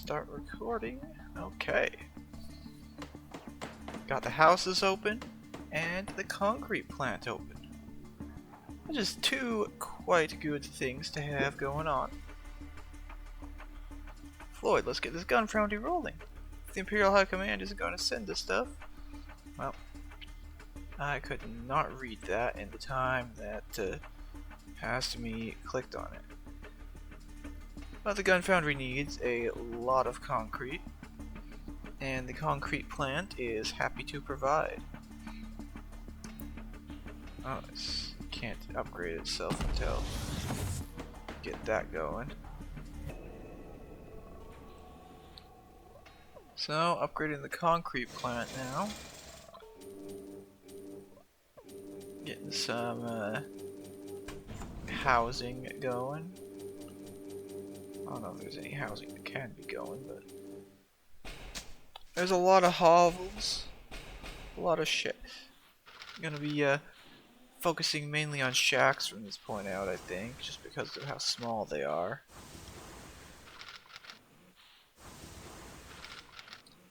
Start recording. Okay. Got the houses open and the concrete plant open. Just two quite good things to have going on. Floyd, let's get this gun foundry rolling. If the Imperial High Command isn't going to send this stuff, well, I could not read that in the time that past me clicked on it. But the gun foundry needs a lot of concrete, and the concrete plant is happy to provide. Oh, it can't upgrade itself until get that going. So, upgrading the concrete plant now. Getting some housing going. I don't know if there's any housing that can be going, but there's a lot of hovels, a lot of shit. I'm gonna be focusing mainly on shacks from this point out, I think, just because of how small they are.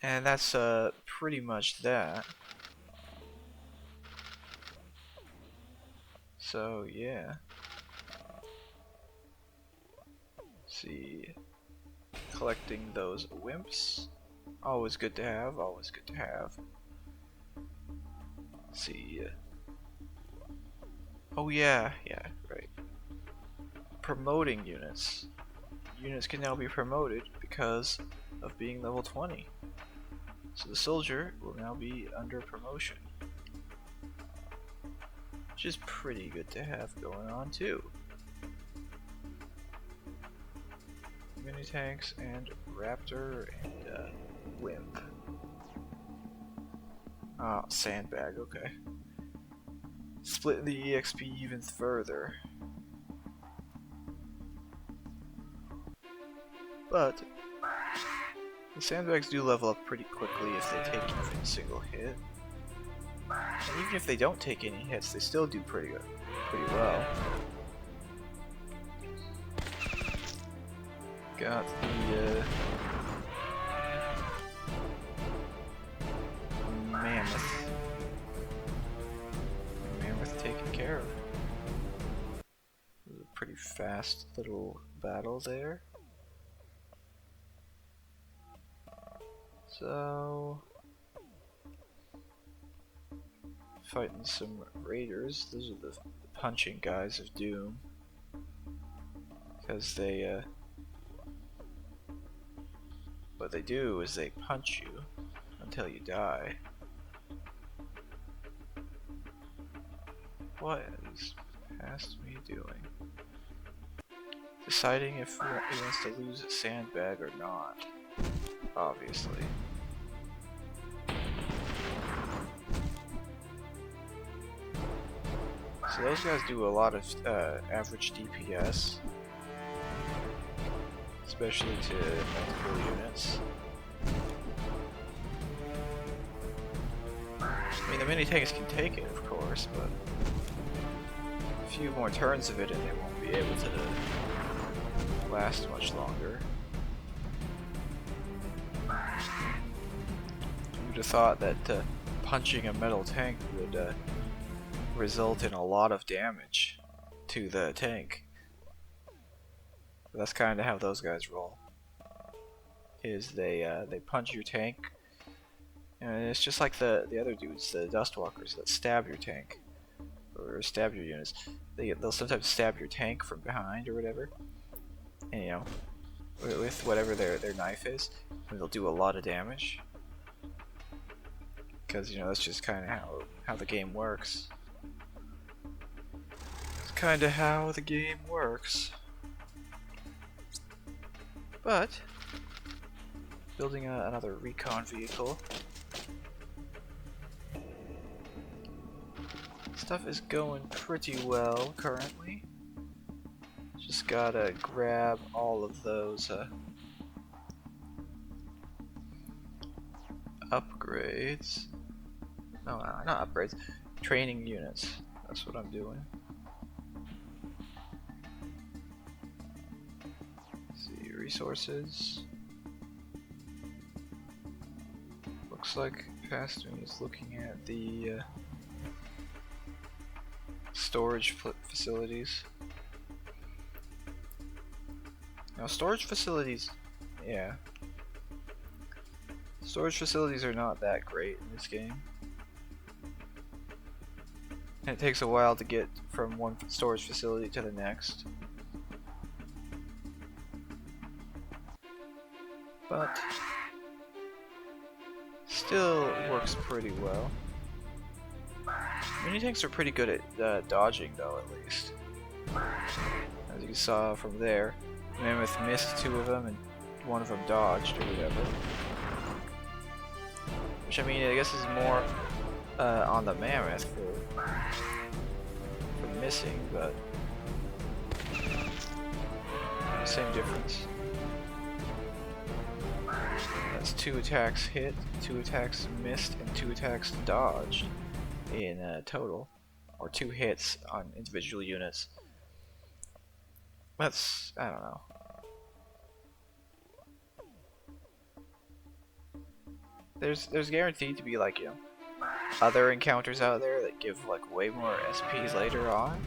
And that's pretty much that. So yeah. See, collecting those wimps, always good to have, always good to have. See, oh yeah, right. Promoting units. Units can now be promoted because of being level 20. So the soldier will now be under promotion, which is pretty good to have going on too. Mini tanks and raptor and wimp. Ah, sandbag, okay. Split the EXP even further. But the sandbags do level up pretty quickly if they take even a single hit. And even if they don't take any hits, they still do pretty well. Got the mammoth. Mammoth taken care of. It was a pretty fast little battle there. So, fighting some raiders. Those are the punching guys of doom, because they what they do is they punch you until you die. What is past me doing? Deciding if he wants to lose a sandbag or not, obviously. So those guys do a lot of average DPS, especially to multiple units. I mean, the mini tanks can take it, of course, but a few more turns of it and they won't be able to last much longer. You would have thought that punching a metal tank would result in a lot of damage to the tank. But that's kind of how those guys roll. Is they punch your tank, and it's just like the other dudes, the dustwalkers that stab your tank or stab your units. They'll sometimes stab your tank from behind or whatever, and you know, with whatever their knife is, and they'll do a lot of damage. Because you know that's just kind of how the game works. It's kind of how the game works. But building another recon vehicle. Stuff is going pretty well currently. Just gotta grab all of those upgrades. No, not upgrades. Training units. That's what I'm doing. Let's see, resources. Looks like Paston is looking at the storage facilities. Now, storage facilities, yeah. Storage facilities are not that great in this game. And it takes a while to get from one storage facility to the next. But still works pretty well. Mini tanks are pretty good at dodging, though, at least. As you saw from there, Mammoth missed 2 of them and 1 of them dodged or whatever. Which, I mean, I guess is more on the Mammoth for missing, but same difference. That's 2 attacks hit, 2 attacks missed, and 2 attacks dodged in total, or 2 hits on individual units. That's, I don't know. There's guaranteed to be, like, you know, other encounters out there that give like way more SPs later on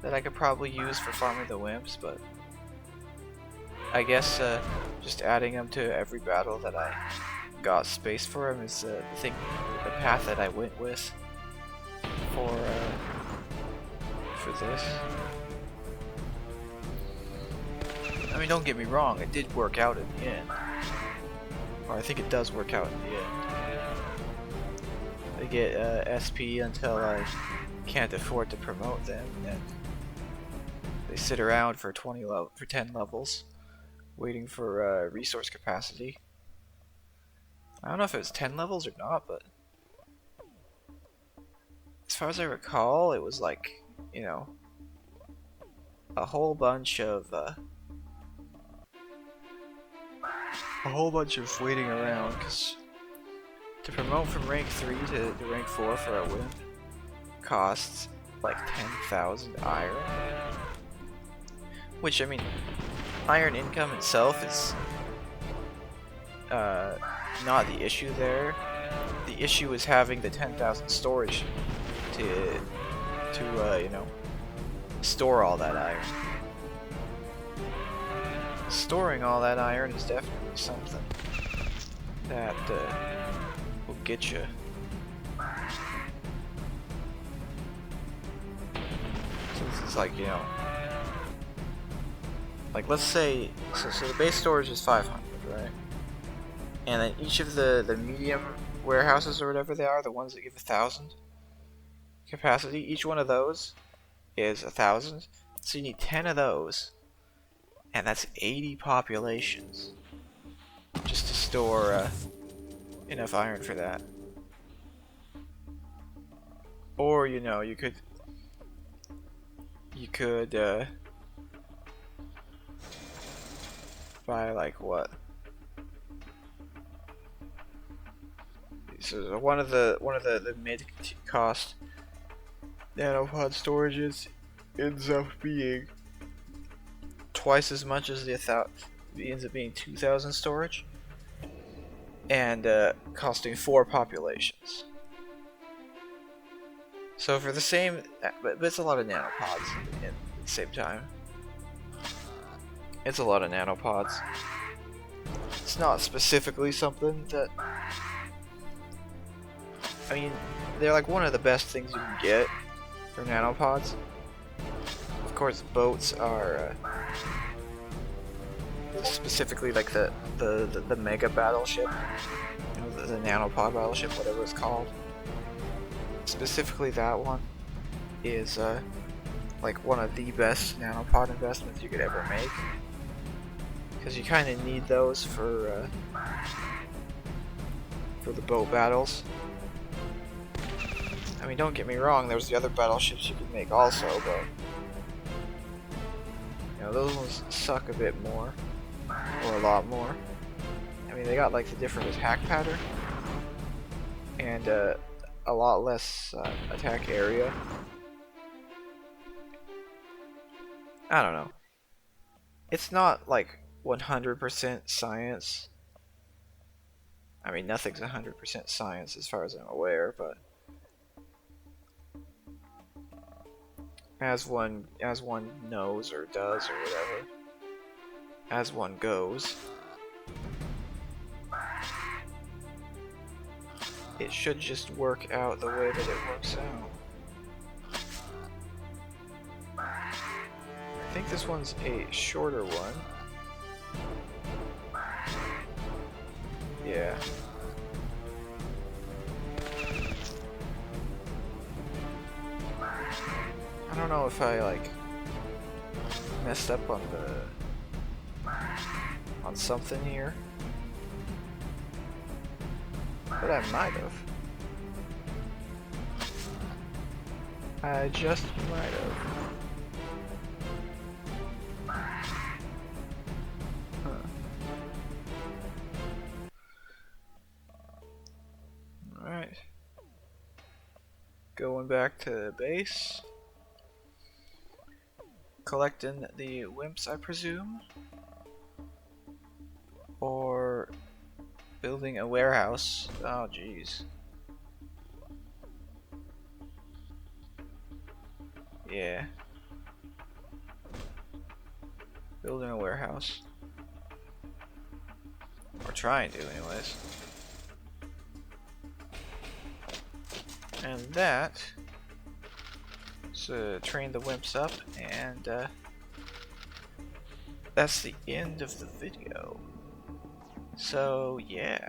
that I could probably use for farming the wimps, but I guess just adding them to every battle that I got space for them is the path that I went with for this. I mean, don't get me wrong, it did work out in the end. Or I think it does work out in the end. I get SP until I can't afford to promote them, and then they sit around for 10 levels, waiting for resource capacity. I don't know if it was 10 levels or not, but as far as I recall, it was like, you know, a whole bunch of waiting around, because to promote from rank 3 to rank 4 for a wimp costs like 10,000 iron. Which, I mean, iron income itself is not the issue there. The issue is having the 10,000 storage to you know, store all that iron. Storing all that iron is definitely something that will get you. So this is like, you know, like let's say, so the base storage is 500, right? And then each of the medium warehouses or whatever they are, the ones that give 1,000 capacity, each one of those is 1,000. So you need 10 of those, and that's 80 populations just to store enough iron for that. Or, you know, you could buy like what? So one of the mid cost nanopod storages ends up being twice as much as it ends up being 2,000 storage, and costing 4 populations. So for the same, but it's a lot of nanopods at the same time. It's a lot of nanopods. It's not specifically something that, I mean, they're like one of the best things you can get for nanopods. Of course, boats are specifically like the mega battleship, you know, the nanopod battleship, whatever it's called. Specifically, that one is like one of the best nanopod investments you could ever make, because you kind of need those for the boat battles. I mean, don't get me wrong, there's the other battleships you could make also, but you know, those ones suck a bit more, or a lot more. I mean, they got like the different attack pattern, and a lot less attack area. I don't know. It's not like 100% science. I mean, nothing's 100% science as far as I'm aware, but as one knows or does or whatever, as one goes, it should just work out the way that it works out. I think this one's a shorter one. Yeah. I don't know if I like messed up on something here, but I might have. I just might have. Alright. Going back to base. Collecting the wimps, I presume. Or building a warehouse. Oh, jeez. Yeah. Building a warehouse. Or trying to, anyways. And that. So train the wimps up, and that's the end of the video. So yeah.